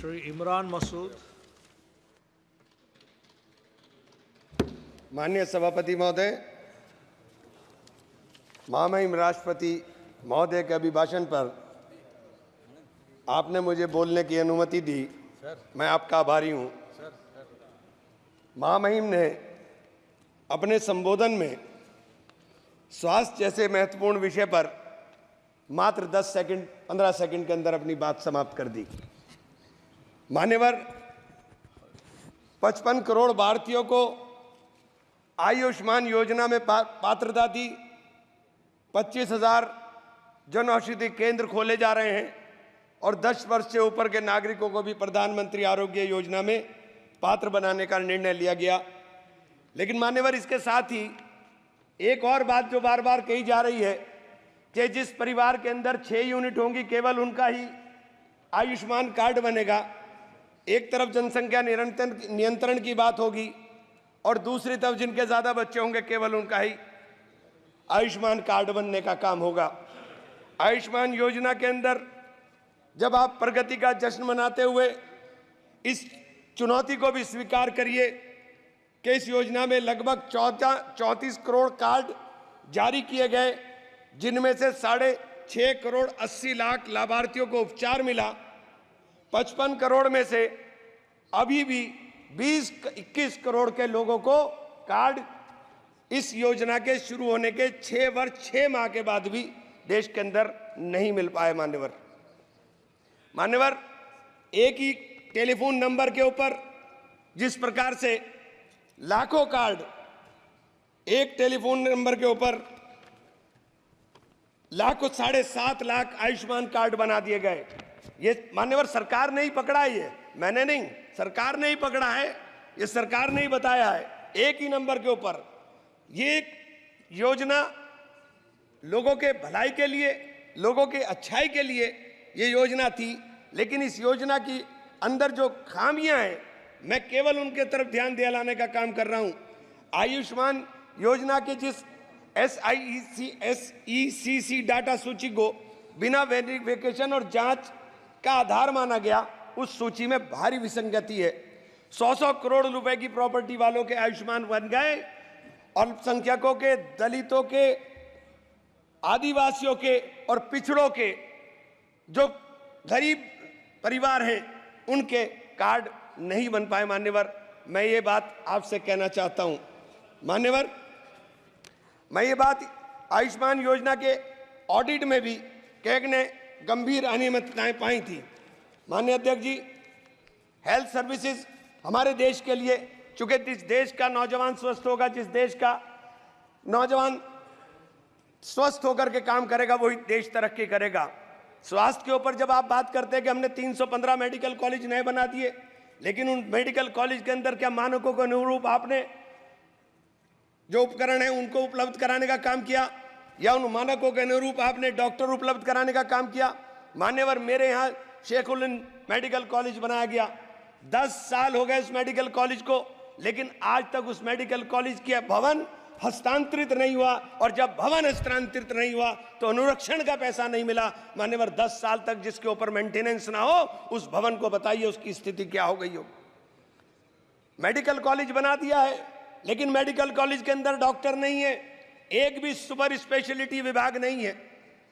Shri Imran Masood. माननीय सभापति महोदय, महामहिम राष्ट्रपति महोदय के अभिभाषण पर आपने मुझे बोलने की अनुमति दी। मैं आपका आभारी हूं। महामहिम ने अपने संबोधन में स्वास्थ्य जैसे महत्वपूर्ण विषय पर मात्र 10 सेकंड 15 सेकंड के अंदर अपनी बात समाप्त कर दी। मान्यवर, 55 करोड़ भारतीयों को आयुष्मान योजना में पात्रता दी। 25,000 जन औषधि केंद्र खोले जा रहे हैं और 10 वर्ष से ऊपर के नागरिकों को भी प्रधानमंत्री आरोग्य योजना में पात्र बनाने का निर्णय लिया गया। लेकिन मान्यवर, इसके साथ ही एक और बात जो बार बार कही जा रही है कि जिस परिवार के अंदर 6 यूनिट होंगी केवल उनका ही आयुष्मान कार्ड बनेगा। एक तरफ जनसंख्या नियंत्रण की बात होगी और दूसरी तरफ जिनके ज्यादा बच्चे होंगे केवल उनका ही आयुष्मान कार्ड बनने का काम होगा। आयुष्मान योजना के अंदर जब आप प्रगति का जश्न मनाते हुए इस चुनौती को भी स्वीकार करिए कि इस योजना में लगभग 34 करोड़ कार्ड जारी किए गए, जिनमें से 6.5 करोड़ 80 लाख लाभार्थियों को उपचार मिला। 55 करोड़ में से अभी भी 20-21 करोड़ के लोगों को कार्ड इस योजना के शुरू होने के 6 वर्ष 6 माह के बाद भी देश के अंदर नहीं मिल पाए। मान्यवर, एक ही टेलीफोन नंबर के ऊपर जिस प्रकार से लाखों कार्ड एक टेलीफोन नंबर के ऊपर लाखों 7.5 लाख आयुष्मान कार्ड बना दिए गए। ये मान्यवर सरकार ने ही पकड़ा है, ये मैंने नहीं, सरकार ने ही पकड़ा है, ये सरकार ने ही बताया है। एक ही नंबर के ऊपर ये एक योजना लोगों के भलाई के लिए, लोगों के अच्छाई के लिए ये योजना थी। लेकिन इस योजना की अंदर जो खामियां हैं, मैं केवल उनके तरफ ध्यान दिलाने का काम कर रहा हूं। आयुष्मान योजना के जिस SECC डाटा सूची को बिना वेरिफिकेशन और जांच का आधार माना गया, उस सूची में भारी विसंगति है। 100 करोड़ रुपए की प्रॉपर्टी वालों के आयुष्मान बन गए, अल्पसंख्यकों के, दलितों के, आदिवासियों के और पिछड़ों के जो गरीब परिवार हैं उनके कार्ड नहीं बन पाए। मान्यवर, मैं ये बात आपसे कहना चाहता हूं। मान्यवर, मैं ये बात आयुष्मान योजना के ऑडिट में भी कैग ने गंभीर अनियमितताएं पाई थी। माननीय अध्यक्ष जी, हेल्थ सर्विसेज हमारे देश के लिए, चूंकि जिस देश का नौजवान स्वस्थ होगा, जिस देश का नौजवान स्वस्थ होकर के काम करेगा, वही देश तरक्की करेगा। स्वास्थ्य के ऊपर जब आप बात करते हैं कि हमने 315 मेडिकल कॉलेज नए बना दिए, लेकिन उन मेडिकल कॉलेज के अंदर क्या मानकों के अनुरूप आपने जो उपकरण है उनको उपलब्ध कराने का काम किया, या उन मानकों के अनुरूप आपने डॉक्टर उपलब्ध कराने का काम किया? मान्यवर, मेरे यहाँ शेखुल मेडिकल कॉलेज बनाया गया, 10 साल हो गए उस मेडिकल कॉलेज को, लेकिन आज तक उस मेडिकल कॉलेज के भवन हस्तांतरित नहीं हुआ, और जब भवन हस्तांतरित नहीं हुआ तो अनुरक्षण का पैसा नहीं मिला। मान्यवर, 10 साल तक जिसके ऊपर मेंटेनेंस ना हो, उस भवन को बताइए उसकी स्थिति क्या हो गई हो। मेडिकल कॉलेज बना दिया है, लेकिन मेडिकल कॉलेज के अंदर डॉक्टर नहीं है, एक भी सुपर स्पेशलिटी विभाग नहीं है।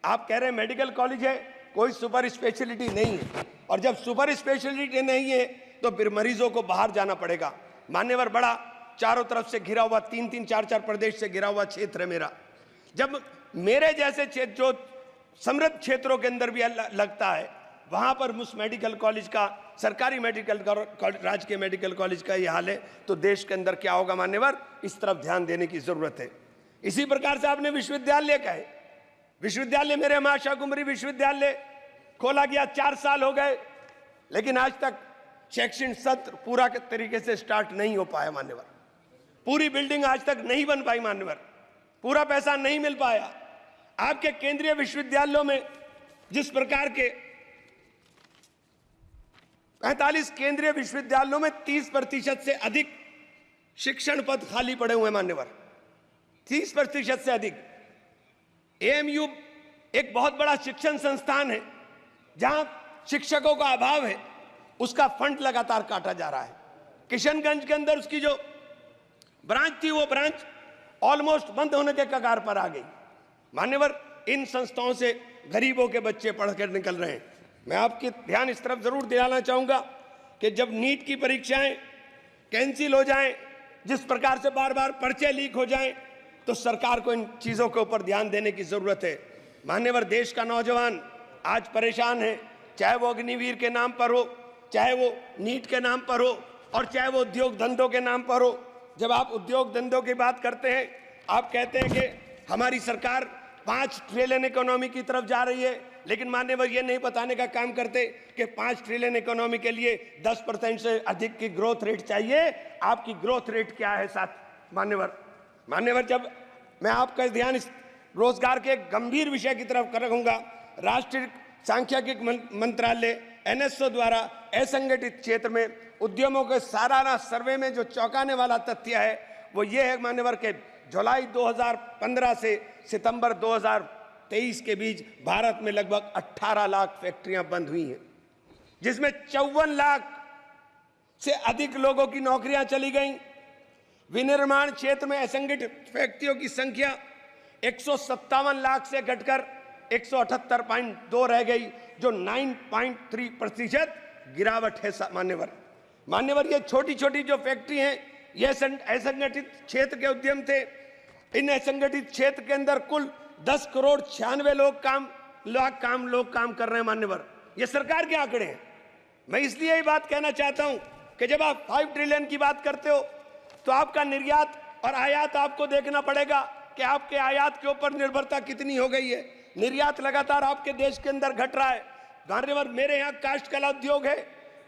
आप कह रहे हैं मेडिकल कॉलेज है, कोई सुपर स्पेशलिटी नहीं है, और जब सुपर स्पेशलिटी नहीं है तो फिर मरीजों को बाहर जाना पड़ेगा। मान्यवर, बड़ा चारों तरफ से घिरा हुआ, 3-3, 4-4 प्रदेश से घिरा हुआ क्षेत्र है मेरा। जब मेरे जैसे क्षेत्र जो समृद्ध क्षेत्रों के अंदर भी लगता है, वहां पर उस मेडिकल कॉलेज का, सरकारी मेडिकल राजकीय मेडिकल कॉलेज का यह हाल है, तो देश के अंदर क्या होगा? मान्यवर, इस तरफ ध्यान देने की जरूरत है। इसी प्रकार से आपने विश्वविद्यालय का है, विश्वविद्यालय मेरे माशा कुमरी विश्वविद्यालय खोला गया, 4 साल हो गए, लेकिन आज तक शैक्षणिक सत्र पूरा तरीके से स्टार्ट नहीं हो पाया। मान्यवर, पूरी बिल्डिंग आज तक नहीं बन पाई। मान्यवर, पूरा पैसा नहीं मिल पाया। आपके केंद्रीय विश्वविद्यालयों में जिस प्रकार के 45 केंद्रीय विश्वविद्यालयों में 30% से अधिक शिक्षण पद खाली पड़े हुए। मान्यवर, 30% से अधिक। एएमयू एक बहुत बड़ा शिक्षण संस्थान है जहां शिक्षकों का अभाव है, उसका फंड लगातार काटा जा रहा है। किशनगंज के अंदर उसकी जो ब्रांच थी वो ब्रांच ऑलमोस्ट बंद होने के कगार पर आ गई। मान्यवर, इन संस्थाओं से गरीबों के बच्चे पढ़कर निकल रहे हैं। मैं आपके ध्यान इस तरफ जरूर दिलाना चाहूंगा कि जब नीट की परीक्षाएं कैंसिल हो जाएं, जिस प्रकार से बार बार पर्चे लीक हो जाएं, तो सरकार को इन चीजों के ऊपर ध्यान देने की जरूरत है। मान्यवर, देश का नौजवान आज परेशान है, चाहे वो अग्निवीर के नाम पर हो, चाहे वो नीट के नाम पर हो, और चाहे वो उद्योग धंधों के नाम पर हो। जब आप उद्योग धंधों की बात करते हैं, आप कहते हैं कि हमारी सरकार 5 ट्रिलियन इकोनॉमी की तरफ जा रही है, लेकिन मान्यवर ये नहीं बताने का काम करते कि 5 ट्रिलियन इकोनॉमी के लिए 10% से अधिक की ग्रोथ रेट चाहिए। आपकी ग्रोथ रेट क्या है साथ मान्यवर, जब मैं आपका ध्यान इस रोजगार के गंभीर विषय की तरफ रखूंगा, राष्ट्रीय सांख्यिकी मंत्रालय NSO द्वारा असंगठित क्षेत्र में उद्यमों के सालाना सर्वे में जो चौंकाने वाला तथ्य है वो ये है मान्यवर के जुलाई 2015 से सितंबर 2023 के बीच भारत में लगभग 18 लाख फैक्ट्रियां बंद हुई हैं, जिसमें 54 लाख से अधिक लोगों की नौकरियां चली गईं। विनिर्माण क्षेत्र में असंगठित व्यक्तियों की संख्या 157 लाख से घटकर 178.2 रह गई, जो 9.3% गिरावट है। मान्यवर, ये छोटी छोटी जो फैक्ट्री हैं, ये असंगठित क्षेत्र के उद्यम थे। इन असंगठित क्षेत्र के अंदर कुल 10 करोड़ 96 लोग काम कर रहे हैं। मान्यवर, ये सरकार के आंकड़े हैं। मैं इसलिए ये बात कहना चाहता हूं कि जब आप 5 ट्रिलियन की बात करते हो तो आपका निर्यात और आयात आपको देखना पड़ेगा कि आपके आयात के ऊपर निर्भरता कितनी हो गई है। निर्यात लगातार आपके देश के अंदर घट रहा है। मान्यवर, मेरे यहाँ काष्ठ कला उद्योग है,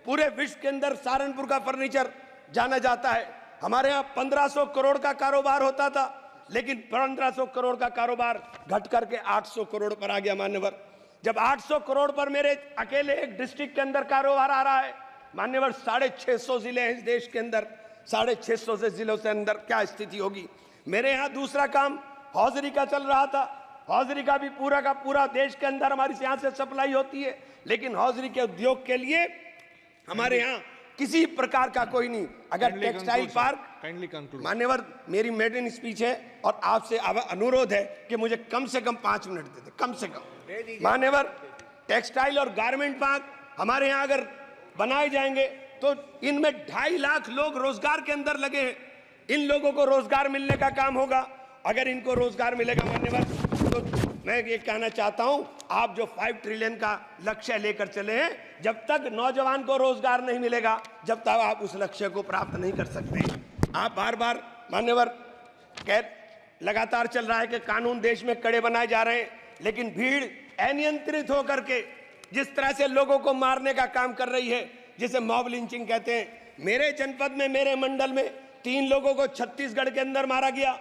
पूरे विश्व के अंदर सहारनपुर का फर्नीचर जाना जाता है। हमारे यहाँ 1500 करोड़ का कारोबार होता था, लेकिन 1500 करोड़ का कारोबार घट करके 800 करोड़ पर आ गया। मान्यवर, जब 800 करोड़ पर मेरे अकेले एक डिस्ट्रिक्ट के अंदर कारोबार आ रहा है, मान्यवर 650 जिले हैं इस देश के अंदर, 650 से जिलों से अंदर क्या स्थिति होगी। मेरे यहाँ दूसरा काम हौजरी का चल रहा था। हौजरी का भी पूरा का पूरा देश के अंदर हमारी यहाँ से सप्लाई होती है, लेकिन हौजरी के उद्योग के लिए हमारे यहाँ किसी प्रकार का कोई नहीं। अगर टेक्सटाइल पार्क, मान्यवर मेरी मेडन स्पीच है और आपसे अनुरोध है कि मुझे कम से कम 5 मिनट दे दे, कम से कम। मान्यवर, टेक्सटाइल और गारमेंट पार्क हमारे यहाँ अगर बनाए जाएंगे तो इनमें 2.5 लाख लोग रोजगार के अंदर लगे हैं। इन लोगों को रोजगार मिलने का काम होगा। अगर इनको रोजगार मिलेगा मान्यवर, तो मैं ये कहना चाहता हूं, आप जो 5 ट्रिलियन का लक्ष्य लेकर चले हैं, जब तक नौजवान को रोजगार नहीं मिलेगा, जब तक आप उस लक्ष्य को प्राप्त नहीं कर सकते। आप बार बार मान्यवर लगातार चल रहा है कि कानून देश में कड़े बनाए जा रहे हैं, लेकिन भीड़ अनियंत्रित होकर के जिस तरह से लोगों को मारने का काम कर रही है, जिसे मॉब लिंचिंग कहते हैं। मेरे जनपद में, मेरे मंडल में 3 लोगों को छत्तीसगढ़ के अंदर मारा गया।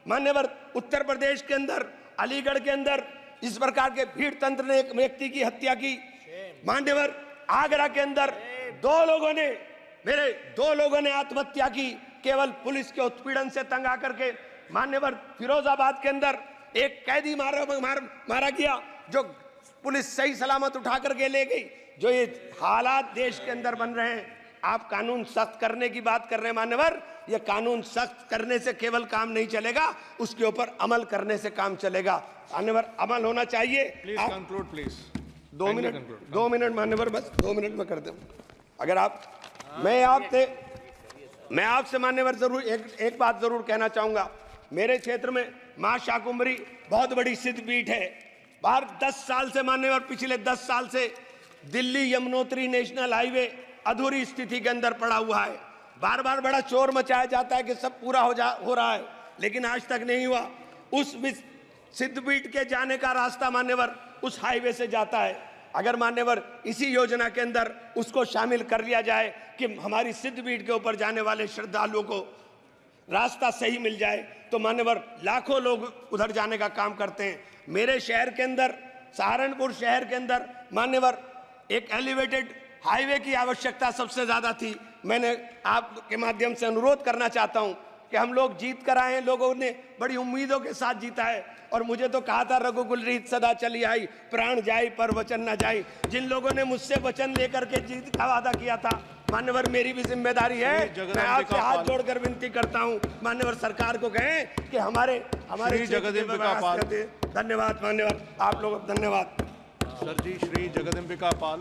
मान्यवर, उत्तर प्रदेश के अंदर, अलीगढ़ के अंदर इस प्रकार के भीड़ तंत्र ने एक व्यक्ति की हत्या की। मान्यवर, आगरा के अंदर 2 लोगों ने आत्महत्या की, केवल पुलिस के उत्पीड़न से तंग आकर के। मान्यवर, फिरोजाबाद के अंदर एक कैदी मारा गया, जो पुलिस सही सलामत उठा करके ले गई। जो ये हालात देश के अंदर बन रहे हैं, आप कानून सख्त करने की बात कर रहे हैं। मान्यवर, ये कानून सख्त करने से केवल काम नहीं चलेगा, उसके ऊपर अमल करने से काम चलेगा। मान्यवर, अमल होना चाहिए। Please conclude, please. 2 मिनट मान्यवर, बस 2 मिनट में कर दूं। अगर आप, मैं आपसे मान्यवर जरूर एक बात जरूर कहना चाहूंगा। मेरे क्षेत्र में मां शाकुंभरी बहुत बड़ी सिद्धपीठ है। बाहर 10 साल से मान्यवर, पिछले 10 साल से दिल्ली यमुनोत्री नेशनल हाईवे अधूरी स्थिति के अंदर पड़ा हुआ है। बार बार बड़ा शोर मचाया जाता है कि सब पूरा हो रहा है, लेकिन आज तक नहीं हुआ। उस सिद्धपीठ के जाने का रास्ता मान्यवर उस हाईवे से जाता है। अगर मान्यवर इसी योजना के अंदर उसको शामिल कर लिया जाए कि हमारी सिद्धपीठ के ऊपर जाने वाले श्रद्धालुओं को रास्ता सही मिल जाए, तो मान्यवर लाखों लोग उधर जाने का काम करते हैं। मेरे शहर के अंदर, सहारनपुर शहर के अंदर मान्यवर एक एलिवेटेड हाईवे की आवश्यकता सबसे ज्यादा थी। मैंने आपके माध्यम से अनुरोध करना चाहता हूं कि हम लोग जीत कर आए हैं, लोगों ने बड़ी उम्मीदों के साथ जीता है और मुझे तो कहा था रघुकुल रीत सदा चली आई, प्राण जाए पर वचन न जाए। जिन लोगों ने मुझसे वचन लेकर के जीत का वादा किया था, मान्यवर मेरी भी जिम्मेदारी है, मैं आपसे हाथ जोड़कर विनती करता हूं मान्यवर सरकार को कहें कि हमारे जगदम्बिका पाल। धन्यवाद मान्यवर, आप लोग धन्यवाद। सर जी, श्री जगदम्बिका पाल।